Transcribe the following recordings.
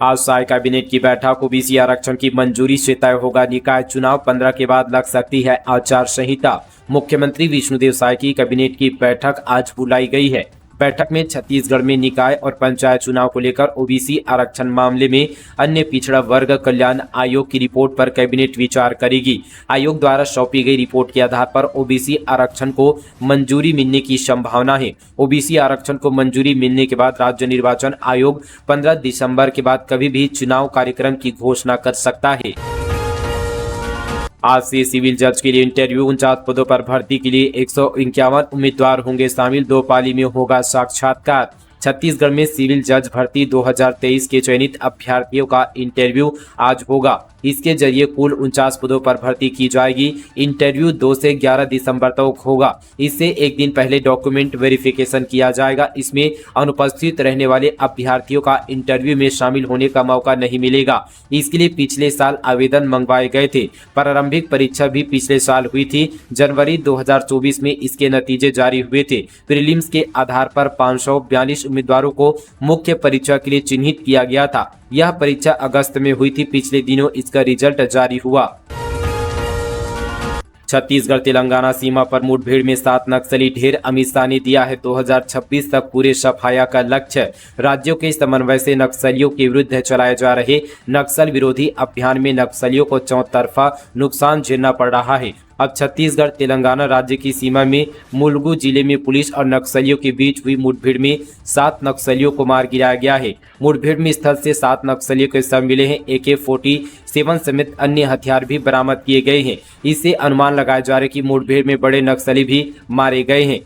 आज शाही कैबिनेट की बैठक। ओबीसी आरक्षण की मंजूरी से तय होगा निकाय चुनाव। 15 के बाद लग सकती है आचार संहिता। मुख्यमंत्री विष्णुदेव साय की कैबिनेट की बैठक आज बुलाई गई है। बैठक में छत्तीसगढ़ में निकाय और पंचायत चुनाव को लेकर ओबीसी आरक्षण मामले में अन्य पिछड़ा वर्ग कल्याण आयोग की रिपोर्ट पर कैबिनेट विचार करेगी। आयोग द्वारा सौंपी गई रिपोर्ट के आधार पर ओबीसी आरक्षण को मंजूरी मिलने की संभावना है। ओबीसी आरक्षण को मंजूरी मिलने के बाद राज्य निर्वाचन आयोग 15 दिसंबर के बाद कभी भी चुनाव कार्यक्रम की घोषणा कर सकता है। आज से सिविल जज के लिए इंटरव्यू। 49 पदों पर भर्ती के लिए 151 उम्मीदवार होंगे शामिल। 2 पाली में होगा साक्षात्कार। छत्तीसगढ़ में सिविल जज भर्ती 2023 के चयनित अभ्यर्थियों का इंटरव्यू आज होगा। इसके जरिए कुल 49 पदों पर भर्ती की जाएगी। इंटरव्यू 2 से 11 दिसंबर तक होगा। इससे एक दिन पहले डॉक्यूमेंट वेरिफिकेशन किया जाएगा। इसमें अनुपस्थित रहने वाले अभ्यर्थियों का इंटरव्यू में शामिल होने का मौका नहीं मिलेगा। इसके लिए पिछले साल आवेदन मंगवाए गए थे। प्रारंभिक परीक्षा भी पिछले साल हुई थी। जनवरी 2024 में इसके नतीजे जारी हुए थे। प्रीलिम्स के आधार पर 542 उम्मीदवारों को मुख्य परीक्षा के लिए चिन्हित किया गया था। यह परीक्षा अगस्त में हुई थी। पिछले दिनों इसका रिजल्ट जारी हुआ। छत्तीसगढ़ तेलंगाना सीमा पर मुठभेड़ में 7 नक्सली ढेर। अमित शाह ने दिया है 2026 तक पूरे सफाया का लक्ष्य। राज्यों के समन्वय से नक्सलियों के विरुद्ध चलाए जा रहे नक्सल विरोधी अभियान में नक्सलियों को चौतरफा नुकसान झेलना पड़ रहा है। अब छत्तीसगढ़ तेलंगाना राज्य की सीमा में मुलुगु जिले में पुलिस और नक्सलियों के बीच हुई मुठभेड़ में 7 नक्सलियों को मार गिराया गया है। मुठभेड़ में स्थल से 7 नक्सलियों के शव मिले हैं। AK-47 समेत अन्य हथियार भी बरामद किए गए हैं। इससे अनुमान लगाया जा रहा है कि मुठभेड़ में बड़े नक्सली भी मारे गए हैं।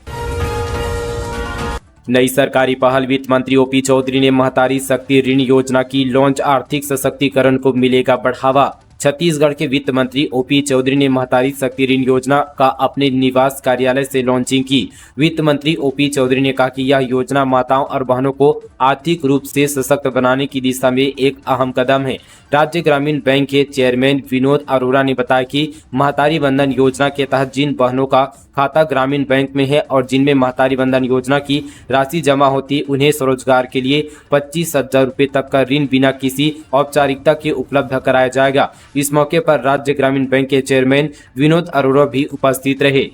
नई सरकारी पहल। वित्त मंत्री ओपी चौधरी ने महतारी शक्ति ऋण योजना की लॉन्च। आर्थिक सशक्तिकरण को मिलेगा बढ़ावा। छत्तीसगढ़ के वित्त मंत्री ओपी चौधरी ने महतारी शक्ति ऋण योजना का अपने निवास कार्यालय से लॉन्चिंग की। वित्त मंत्री ओपी चौधरी ने कहा कि यह योजना माताओं और बहनों को आर्थिक रूप से सशक्त बनाने की दिशा में एक अहम कदम है। राज्य ग्रामीण बैंक के चेयरमैन विनोद अरोड़ा ने बताया कि महतारी बंधन योजना के तहत जिन बहनों का खाता ग्रामीण बैंक में है और जिनमें महतारी बंधन योजना की राशि जमा होती, उन्हें स्वरोजगार के लिए 25,000 रुपये तक का ऋण बिना किसी औपचारिकता के उपलब्ध कराया जाएगा। इस मौके पर राज्य ग्रामीण बैंक के चेयरमैन विनोद अरोड़ा भी उपस्थित रहे।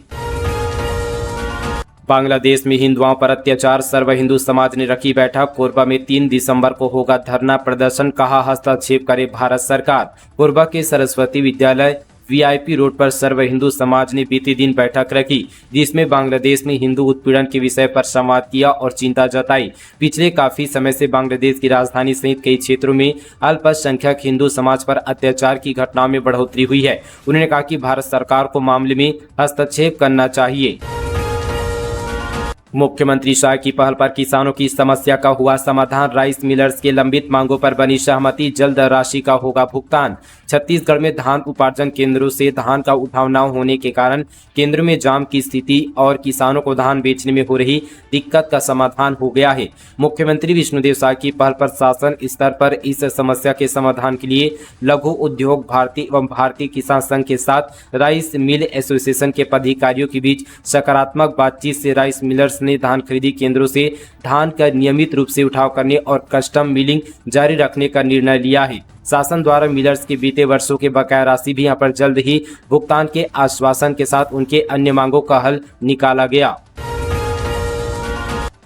बांग्लादेश में हिंदुओं पर अत्याचार। सर्व हिंदू समाज ने रखी बैठक। कोरबा में 3 दिसंबर को होगा धरना प्रदर्शन। कहा हस्तक्षेप करे भारत सरकार। कोरबा के सरस्वती विद्यालय VIP रोड पर सर्व हिंदू समाज ने बीते दिन बैठक रखी, जिसमें बांग्लादेश में हिंदू उत्पीड़न के विषय पर संवाद किया और चिंता जताई। पिछले काफी समय से बांग्लादेश की राजधानी सहित कई क्षेत्रों में अल्पसंख्यक हिंदू समाज पर अत्याचार की घटनाओं में बढ़ोतरी हुई है। उन्होंने कहा कि भारत सरकार को मामले में हस्तक्षेप करना चाहिए। मुख्यमंत्री शाह की पहल पर किसानों की समस्या का हुआ समाधान। राइस मिलर्स के लंबित मांगों पर बनी सहमति। जल्द राशि का होगा भुगतान। छत्तीसगढ़ में धान उपार्जन केंद्रों से धान का उठाव न होने के कारण केंद्र में जाम की स्थिति और किसानों को धान बेचने में हो रही दिक्कत का समाधान हो गया है। मुख्यमंत्री विष्णुदेव साय की पहल पर शासन स्तर पर इस समस्या के समाधान के लिए लघु उद्योग भारती एवं भारतीय किसान संघ के साथ राइस मिल एसोसिएशन के पदाधिकारियों के बीच सकारात्मक बातचीत से राइस मिलर्स ने धान खरीदी केंद्रों से धान का नियमित रूप से उठाव करने और कस्टम मिलिंग जारी रखने का निर्णय लिया है। शासन द्वारा मिलर्स के बीते वर्षों के बकाया राशि भी यहां पर जल्द ही भुगतान के आश्वासन के साथ उनके अन्य मांगों का हल निकाला गया।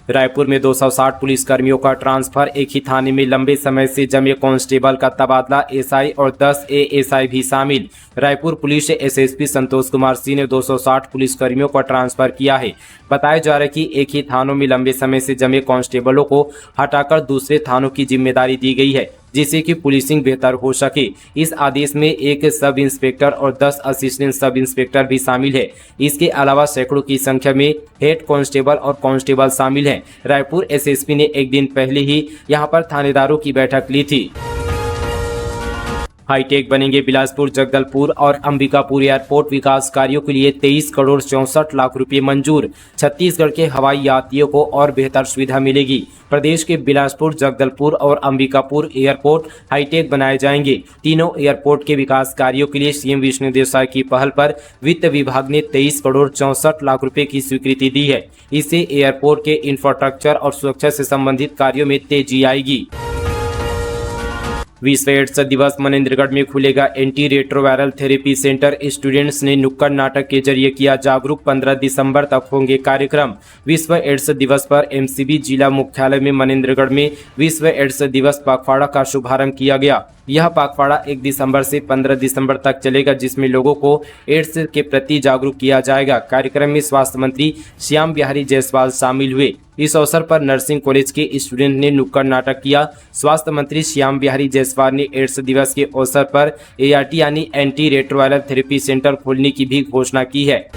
रायपुर में 260 पुलिसकर्मियों का ट्रांसफर। एक ही थाने में लंबे समय से जमे कांस्टेबल का तबादला। SI और 10 ASI भी शामिल। रायपुर पुलिस SSP संतोष कुमार सिंह ने 260 पुलिसकर्मियों का ट्रांसफर किया है। बताया जा रहा है कि एक ही थानों में लंबे समय से जमे कांस्टेबलों को हटाकर दूसरे थानों की जिम्मेदारी दी गई है, जिससे कि पुलिसिंग बेहतर हो सके। इस आदेश में एक सब इंस्पेक्टर और 10 असिस्टेंट सब इंस्पेक्टर भी शामिल है। इसके अलावा सैकड़ों की संख्या में हेड कांस्टेबल और कांस्टेबल शामिल हैं। रायपुर SSP ने एक दिन पहले ही यहां पर थानेदारों की बैठक ली थी। हाईटेक बनेंगे बिलासपुर, जगदलपुर और अंबिकापुर एयरपोर्ट। विकास कार्यों के लिए 23 करोड़ 64 लाख रुपए मंजूर। छत्तीसगढ़ के हवाई यात्रियों को और बेहतर सुविधा मिलेगी। प्रदेश के बिलासपुर, जगदलपुर और अंबिकापुर एयरपोर्ट हाईटेक बनाए जाएंगे। तीनों एयरपोर्ट के विकास कार्यों के लिए CM विष्णुदेव साय की पहल पर वित्त विभाग ने 23 करोड़ 64 लाख रुपए की स्वीकृति दी है। इससे एयरपोर्ट के इंफ्रास्ट्रक्चर और सुरक्षा से संबंधित कार्यों में तेजी आएगी। विश्व एड्स दिवस मनेंद्रगढ़ में खुलेगा anti retroviral therapy centre. Students ने नुक्कड़ नाटक के जरिए किया जागरूक। 15 दिसंबर तक होंगे कार्यक्रम। विश्व एड्स दिवस पर एमसीबी जिला मुख्यालय में मनेंद्रगढ़ में विश्व एड्स दिवस पखवाड़ा का शुभारंभ किया गया। यह पखवाड़ा 1 दिसंबर से 15 दिसंबर तक चलेगा, जिसमें लोगों को एड्स के प्रति जागरूक किया जाएगा। कार्यक्रम में स्वास्थ्य मंत्री श्याम बिहारी जायसवाल शामिल हुए। इस अवसर पर नर्सिंग कॉलेज के स्टूडेंट ने नुक्कड़ नाटक किया। स्वास्थ्य मंत्री श्याम बिहारी जायसवाल ने एड्स दिवस के अवसर पर एआरटी यानी एंटी रेट्रोवायरल थेरेपी सेंटर खोलने की भी घोषणा की है।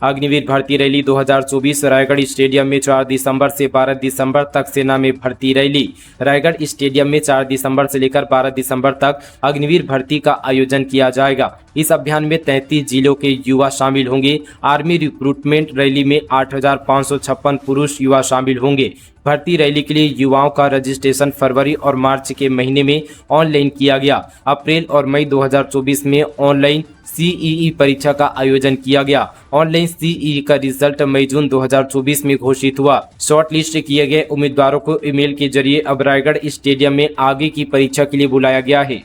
अग्निवीर भर्ती रैली 2024 रायगढ़ स्टेडियम में 4 दिसंबर से 12 दिसंबर तक सेना में भर्ती रैली। रायगढ़ स्टेडियम में 4 दिसंबर से लेकर 12 दिसंबर तक अग्निवीर भर्ती का आयोजन किया जाएगा। इस अभियान में 33 जिलों के युवा शामिल होंगे। आर्मी रिक्रूटमेंट रैली में 8,556 पुरुष युवा शामिल होंगे। भर्ती रैली के लिए युवाओं का रजिस्ट्रेशन फरवरी और मार्च के महीने में ऑनलाइन किया गया। अप्रैल और मई 2024 में ऑनलाइन सीईई परीक्षा का आयोजन किया गया। ऑनलाइन सीईई का रिजल्ट मई जून 2024 में घोषित हुआ। शॉर्ट लिस्ट किए गए उम्मीदवारों को ईमेल के जरिए अब रायगढ़ स्टेडियम में आगे की परीक्षा के लिए बुलाया गया है।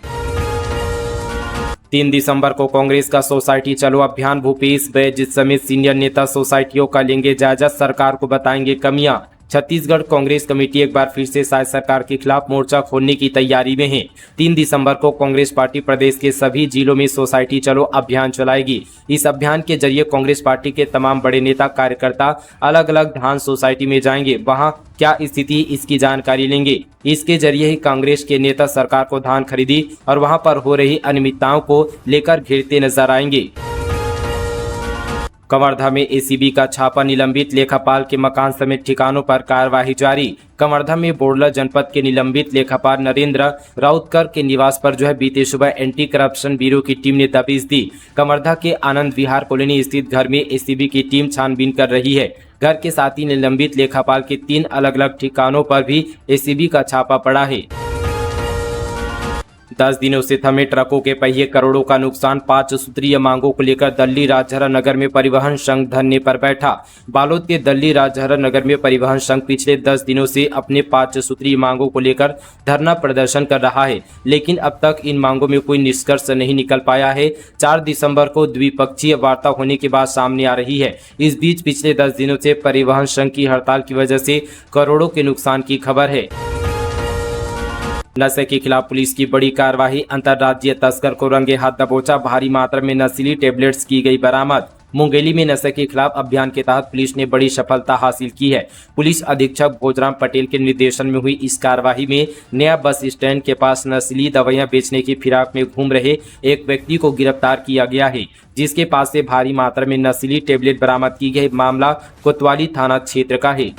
3 दिसंबर को कांग्रेस का सोसाइटी चलो अभियान। भूपेश बैज समेत सीनियर नेता सोसाइटियों का लेंगे जायजा, सरकार को बताएंगे कमियां। छत्तीसगढ़ कांग्रेस कमेटी एक बार फिर से शायद सरकार के खिलाफ मोर्चा खोलने की तैयारी में है। 3 दिसंबर को कांग्रेस पार्टी प्रदेश के सभी जिलों में सोसाइटी चलो अभियान चलाएगी। इस अभियान के जरिए कांग्रेस पार्टी के तमाम बड़े नेता कार्यकर्ता अलग अलग धान सोसाइटी में जाएंगे, वहां क्या स्थिति इसकी जानकारी लेंगे। इसके जरिए ही कांग्रेस के नेता सरकार को धान खरीदी और वहां पर हो रही अनियमितताओं को लेकर घेरते नजर आएंगे। कवर्धा में एसीबी का छापा, निलंबित लेखापाल के मकान समेत ठिकानों पर कार्यवाही जारी। कवर्धा में बोडला जनपद के निलंबित लेखापाल नरेंद्र राउतकर के निवास पर बीते सुबह एंटी करप्शन ब्यूरो की टीम ने दबिश दी। कवर्धा के आनंद विहार कॉलोनी स्थित घर में एसीबी की टीम छानबीन कर रही है। घर के साथ ही निलंबित लेखापाल के 3 अलग अलग ठिकानों पर भी एसीबी का छापा पड़ा है। 10 दिनों से थमे ट्रकों के पहिए, करोड़ों का नुकसान। 5 सूत्रीय मांगों को लेकर दल्ली राजहरा नगर में परिवहन संघ धरने पर बैठा। बालोद के दल्ली राजहरा नगर में परिवहन संघ पिछले 10 दिनों से अपने 5 सूत्रीय मांगों को लेकर धरना प्रदर्शन कर रहा है, लेकिन अब तक इन मांगों में कोई निष्कर्ष नहीं निकल पाया है। 4 दिसंबर को द्विपक्षीय वार्ता होने के बाद सामने आ रही है। इस बीच पिछले 10 दिनों से परिवहन संघ की हड़ताल की वजह से करोड़ों के नुकसान की खबर है। नशे के खिलाफ पुलिस की बड़ी कार्रवाई, अंतर्राज्यीय तस्कर को रंगे हाथ दबोचा। भारी मात्रा में नशीली टेबलेट्स की गई बरामद। मुंगेली में नशे के खिलाफ अभियान के तहत पुलिस ने बड़ी सफलता हासिल की है। पुलिस अधीक्षक भोजराम पटेल के निर्देशन में हुई इस कार्रवाई में नया बस स्टैंड के पास नशीली दवाइयां बेचने की फिराक में घूम रहे एक व्यक्ति को गिरफ्तार किया गया है, जिसके पास से भारी मात्रा में नशीली टेबलेट बरामद की गई। मामला कोतवाली थाना क्षेत्र का है।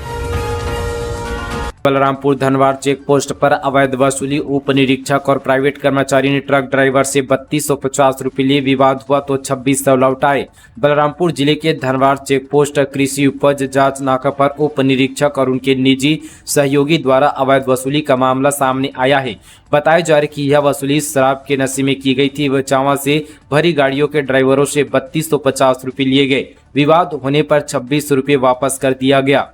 बलरामपुर धनवार चेक पोस्ट पर अवैध वसूली, उप निरीक्षक और प्राइवेट कर्मचारी ने ट्रक ड्राइवर से 3250 रुपये लिए। विवाद हुआ तो 2600 लौटाए। बलरामपुर जिले के धनवार चेक पोस्ट कृषि उपज जांच नाका पर उप निरीक्षक और उनके निजी सहयोगी द्वारा अवैध वसूली का मामला सामने आया है। बताया जा रहा है कि यह वसूली शराब के नशे में की गई थी। वह चावा से भरी गाड़ियों के ड्राइवरों से 3250 रुपये लिए गए। विवाद होने पर 2600 रुपये वापस कर दिया गया।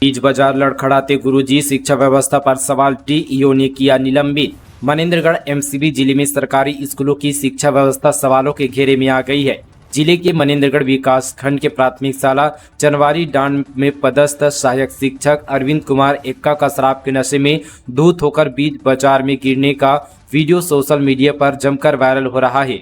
बीज बाजार लड़खड़ाते गुरुजी, शिक्षा व्यवस्था पर सवाल, टीईओ ने किया निलंबित। मनेंद्रगढ़ एमसीबी जिले में सरकारी स्कूलों की शिक्षा व्यवस्था सवालों के घेरे में आ गई है। जिले के मनेंद्रगढ़ विकास खंड के प्राथमिक शाला चनवारी डांड में पदस्थ सहायक शिक्षक अरविंद कुमार एक्का का शराब के नशे में धूत होकर बीज बाजार में गिरने का वीडियो सोशल मीडिया पर जमकर वायरल हो रहा है।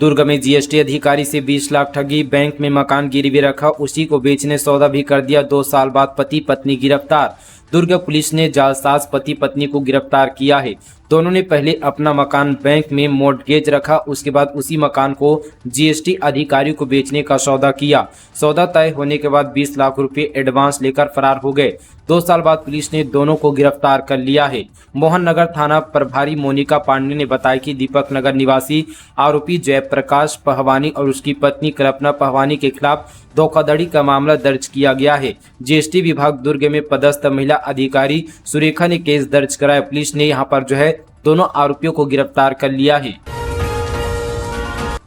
दुर्ग में जीएसटी अधिकारी से 20 लाख ठगी, बैंक में मकान गिरवी रखा, उसी को बेचने सौदा भी कर दिया। 2 साल बाद पति पत्नी गिरफ्तार। दुर्ग पुलिस ने जालसाज पति पत्नी को गिरफ्तार किया है। दोनों ने पहले अपना मकान बैंक में मॉर्टगेज रखा, उसके बाद उसी मकान को जीएसटी अधिकारी को बेचने का सौदा किया। सौदा तय होने के बाद 20 लाख रुपए एडवांस लेकर फरार हो गए। 2 साल बाद पुलिस ने दोनों को गिरफ्तार कर लिया है। मोहन नगर थाना प्रभारी मोनिका पांडे ने बताया कि दीपक नगर निवासी आरोपी जयप्रकाश पहवानी और उसकी पत्नी कल्पना पहवानी के खिलाफ धोखाधड़ी का मामला दर्ज किया गया है। जीएसटी विभाग दुर्ग में पदस्थ महिला अधिकारी सुरेखा ने केस दर्ज कराया। पुलिस ने यहां पर दोनों आरोपियों को गिरफ्तार कर लिया है।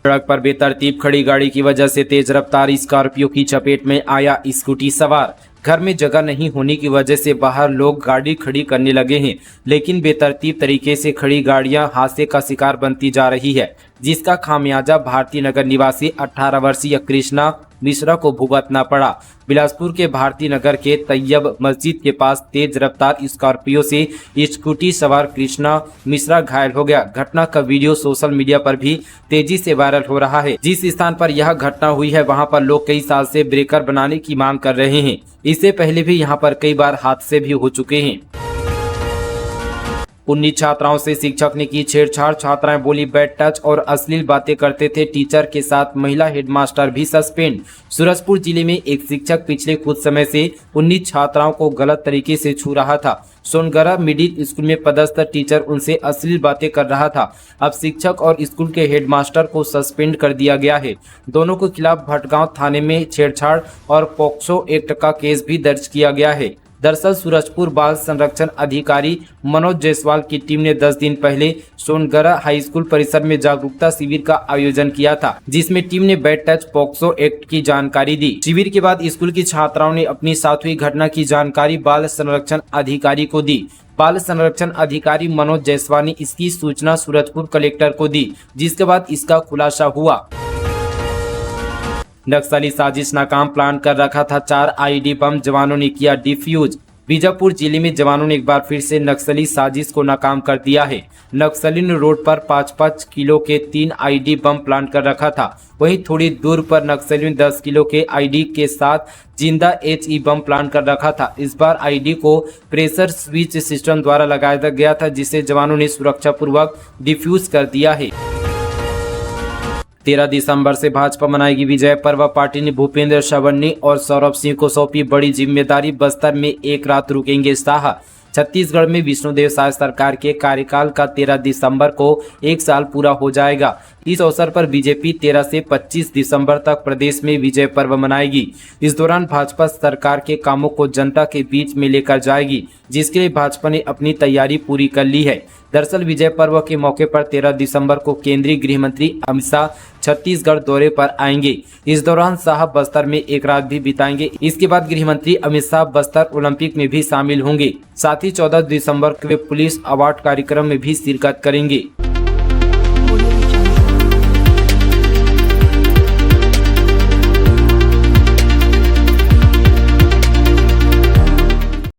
सड़क पर बेतरतीब खड़ी गाड़ी की वजह से तेज रफ्तार स्कॉर्पियो की चपेट में आया स्कूटी सवार। घर में जगह नहीं होने की वजह से बाहर लोग गाड़ी खड़ी करने लगे हैं, लेकिन बेतरतीब तरीके से खड़ी गाड़ियां हादसे का शिकार बनती जा रही है, जिसका खामियाजा भारती नगर निवासी 18 वर्षीय कृष्णा मिश्रा को भुगतना पड़ा। बिलासपुर के भारती नगर के तैयब मस्जिद के पास तेज रफ्तार स्कॉर्पियो से स्कूटी सवार कृष्णा मिश्रा घायल हो गया। घटना का वीडियो सोशल मीडिया पर भी तेजी से वायरल हो रहा है। जिस स्थान पर यह घटना हुई है वहां पर लोग कई साल से ब्रेकर बनाने की मांग कर रहे हैं। इससे पहले भी यहां पर कई बार हादसे भी हो चुके हैं। 19 छात्राओं से शिक्षक ने की छेड़छाड़, छात्राएं बोली बैड टच और अश्लील बातें करते थे टीचर के साथ। महिला हेडमास्टर भी सस्पेंड। सूरजपुर जिले में एक शिक्षक पिछले कुछ समय से 19 छात्राओं को गलत तरीके से छू रहा था। सोनगरा मिडिल स्कूल में पदस्थ टीचर उनसे अश्लील बातें कर रहा था। अब शिक्षक और स्कूल के हेडमास्टर को सस्पेंड कर दिया गया है। दोनों के खिलाफ भटगांव थाने में छेड़छाड़ और पॉक्सो एक्ट का केस भी दर्ज किया गया है। दरअसल सूरजपुर बाल संरक्षण अधिकारी मनोज जायसवाल की टीम ने 10 दिन पहले सोनगरा हाई स्कूल परिसर में जागरूकता शिविर का आयोजन किया था, जिसमें टीम ने बैड टच पॉक्सो एक्ट की जानकारी दी। शिविर के बाद स्कूल की छात्राओं ने अपनी साथ हुई घटना की जानकारी बाल संरक्षण अधिकारी को दी। बाल संरक्षण अधिकारी मनोज जायसवाल ने इसकी सूचना सूरजपुर कलेक्टर को दी, जिसके बाद इसका खुलासा हुआ। नक्सली साजिश नाकाम, प्लान कर रखा था 4 आईडी बम, जवानों ने किया डिफ्यूज। बीजापुर जिले में जवानों ने एक बार फिर से नक्सली साजिश को नाकाम कर दिया है। नक्सली ने रोड पर 5-5 किलो के 3 आईडी बम प्लान कर रखा था। वहीं थोड़ी दूर पर नक्सली ने 10 किलो के आईडी के साथ जिंदा HE बम प्लान कर रखा था। इस बार आईडी को प्रेशर स्विच सिस्टम द्वारा लगाया गया था, जिसे जवानों ने सुरक्षा पूर्वक डिफ्यूज कर दिया है। 13 दिसंबर से भाजपा मनाएगी विजय पर्व। पार्टी ने भूपेंद्र शवन्नी और सौरभ सिंह को सौंपी बड़ी जिम्मेदारी। बस्तर में एक रात रुकेंगे शाह। छत्तीसगढ़ में विष्णुदेव साय सरकार के कार्यकाल का 13 दिसंबर को 1 साल पूरा हो जाएगा। इस अवसर पर बीजेपी 13 से 25 दिसंबर तक प्रदेश में विजय पर्व मनाएगी। इस दौरान भाजपा सरकार के कामों को जनता के बीच में लेकर जाएगी, जिसके लिए भाजपा ने अपनी तैयारी पूरी कर ली है। दरअसल विजय पर्व के मौके पर 13 दिसंबर को केंद्रीय गृह मंत्री अमित शाह छत्तीसगढ़ दौरे पर आएंगे। इस दौरान शाह बस्तर में एक रात भी बिताएंगे। इसके बाद गृह मंत्री अमित शाह बस्तर ओलंपिक में भी शामिल होंगे। साथ ही 14 दिसंबर को वे पुलिस अवार्ड कार्यक्रम में भी शिरकत करेंगे।